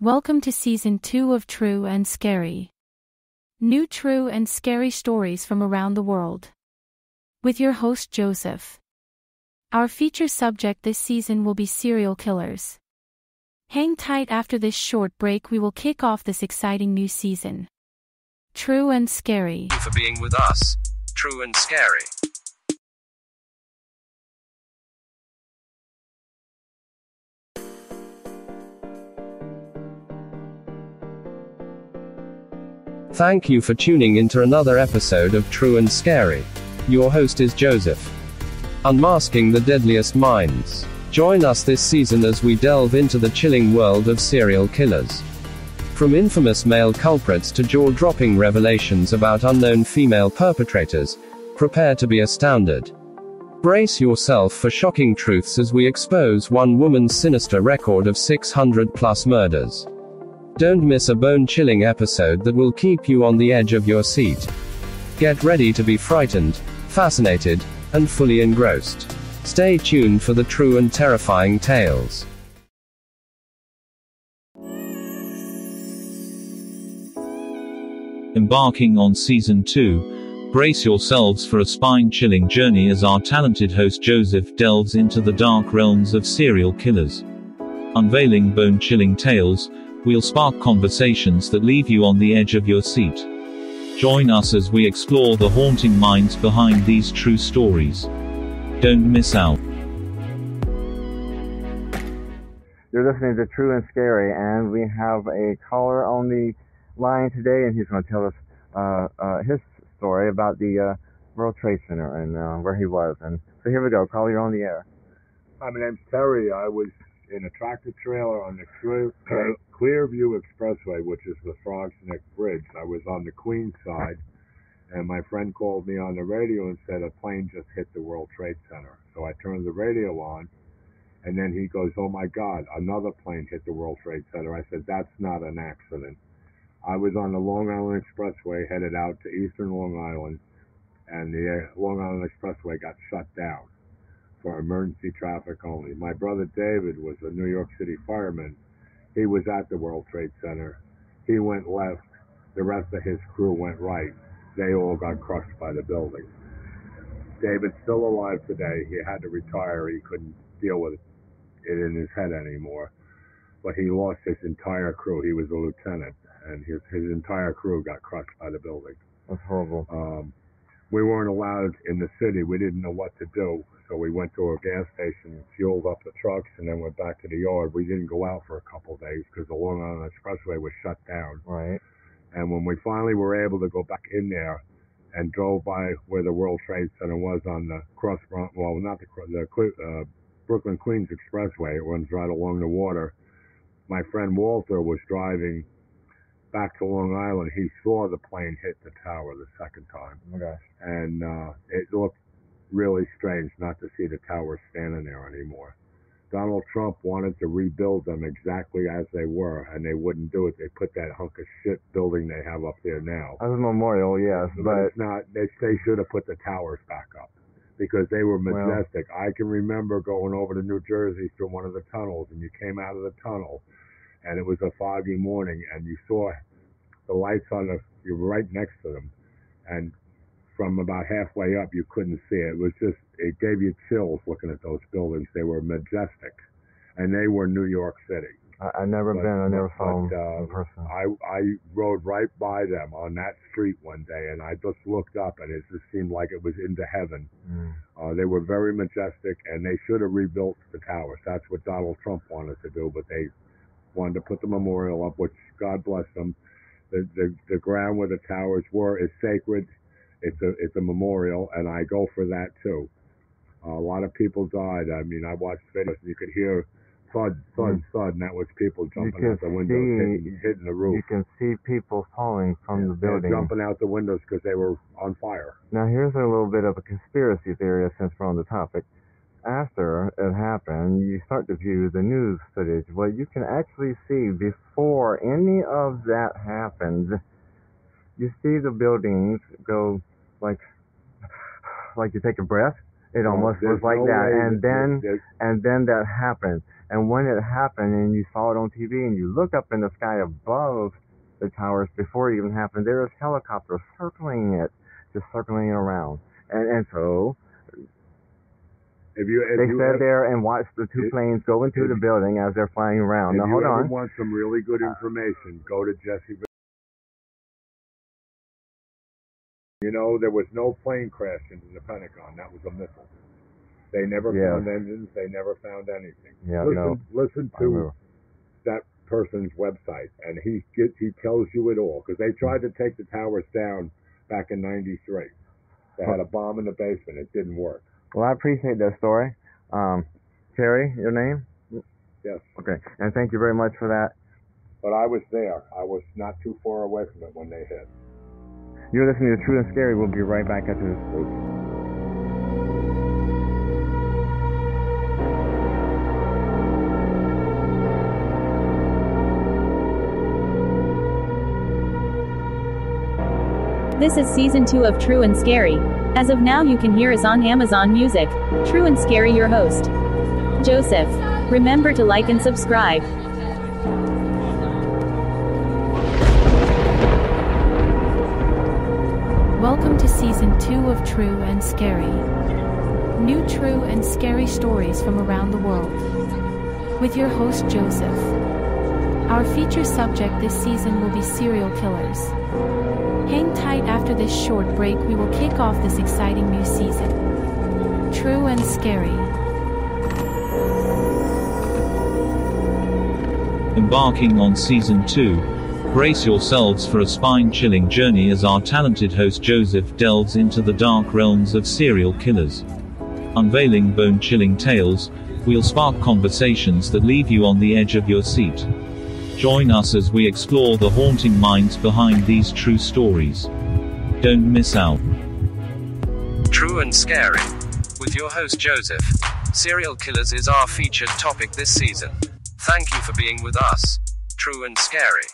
Welcome to Season 2 of True and Scary. New true and scary stories from around the world. With your host Joseph. Our feature subject this season will be serial killers. Hang tight after this short break, we will kick off this exciting new season. True and Scary. Thank you for being with us. True and Scary. Thank you for tuning into another episode of True and Scary. Your host is Joseph. Unmasking the deadliest minds. Join us this season as we delve into the chilling world of serial killers. From infamous male culprits to jaw-dropping revelations about unknown female perpetrators, prepare to be astounded. Brace yourself for shocking truths as we expose one woman's sinister record of 600+ murders. Don't miss a bone-chilling episode that will keep you on the edge of your seat. Get ready to be frightened, fascinated, and fully engrossed. Stay tuned for the true and terrifying tales. Embarking on Season 2, brace yourselves for a spine-chilling journey as our talented host Joseph delves into the dark realms of serial killers. Unveiling bone-chilling tales, we'll spark conversations that leave you on the edge of your seat. Join us as we explore the haunting minds behind these true stories. Don't miss out. You're listening to True and Scary, and we have a caller on the line today, and he's going to tell us his story about the World Trade Center and where he was. And so here we go. Caller, you're on the air. Hi, my name's Terry. I was in a tractor trailer on the Clearview Expressway, which is the Frog's Neck Bridge. I was on the Queens side, and my friend called me on the radio and said a plane just hit the World Trade Center. So I turned the radio on, and then he goes, "Oh my God, another plane hit the World Trade Center." I said, "That's not an accident." I was on the Long Island Expressway headed out to eastern Long Island, and the Long Island Expressway got shut down for emergency traffic only. My brother David was a New York City fireman. He was at the World Trade Center. He went left. The rest of his crew went right. They all got crushed by the building. David's still alive today. He had to retire. He couldn't deal with it in his head anymore. But he lost his entire crew. He was a lieutenant, and his entire crew got crushed by the building. That's horrible. We weren't allowed in the city. We didn't know what to do. So we went to a gas station, fueled up the trucks, and then went back to the yard. We didn't go out for a couple of days because the Long Island Expressway was shut down. Right. And when we finally were able to go back in there and drove by where the World Trade Center was on the Brooklyn Queens Expressway, it runs right along the water. My friend Walter was driving back to Long Island. He saw the plane hit the tower the second time. Oh my gosh. And it looked really strange not to see the towers standing there anymore. Donald Trump wanted to rebuild them exactly as they were, and they wouldn't do it. They put that hunk of shit building they have up there now. As a memorial, yes, but it's not. They should have put the towers back up because they were majestic. Well, I can remember going over to New Jersey through one of the tunnels, and you came out of the tunnel, and it was a foggy morning, and you saw the lights you were right next to them, and from about halfway up, you couldn't see it. It gave you chills looking at those buildings. They were majestic, and they were New York City. I never saw them in person. I rode right by them on that street one day, and I just looked up, and it just seemed like it was into heaven. They were very majestic, and they should have rebuilt the towers. That's what Donald Trump wanted to do, but they wanted to put the memorial up, which God bless them. The ground where the towers were is sacred. It's a memorial, and I go for that too. A lot of people died. I mean, I watched videos, and you could hear thud, thud, thud, and that was people jumping out the windows, hitting the roof. You can see people falling from the building. Jumping out the windows because they were on fire. Now, here's a little bit of a conspiracy theory since we're on the topic. After it happened, you start to view the news footage. Well, you can actually see before any of that happened, you see the buildings go like you take a breath. It almost was like that, and then that happened. And when it happened and you saw it on TV and you look up in the sky above the towers before it even happened, there was helicopters circling it, just circling around. And so they sat there and watched the two planes go into the building as they're flying around. Now, hold on. If you want some really good information, go to Jesse. You know, there was no plane crash into the Pentagon. That was a missile. They never found engines. They never found anything. Yeah, listen to that person's website, and he tells you it all, because they tried to take the towers down back in '93. They had a bomb in the basement. It didn't work. Well, I appreciate that story. Terry, your name? Yes. Okay, and thank you very much for that. But I was there. I was not too far away from it when they hit. You're listening to True and Scary. We'll be right back after this break. This is Season 2 of True and Scary. As of now, you can hear us on Amazon Music. True and Scary, your host, Joseph. Remember to like and subscribe. Welcome to Season 2 of True and Scary. New true and scary stories from around the world. With your host, Joseph. Our feature subject this season will be serial killers. Hang tight. After this short break, we will kick off this exciting new season. True and Scary. Embarking on Season 2, brace yourselves for a spine-chilling journey as our talented host Joseph delves into the dark realms of serial killers. Unveiling bone-chilling tales, we'll spark conversations that leave you on the edge of your seat. Join us as we explore the haunting minds behind these true stories. Don't miss out. True and Scary. With your host Joseph. Serial killers is our featured topic this season. Thank you for being with us. True and Scary.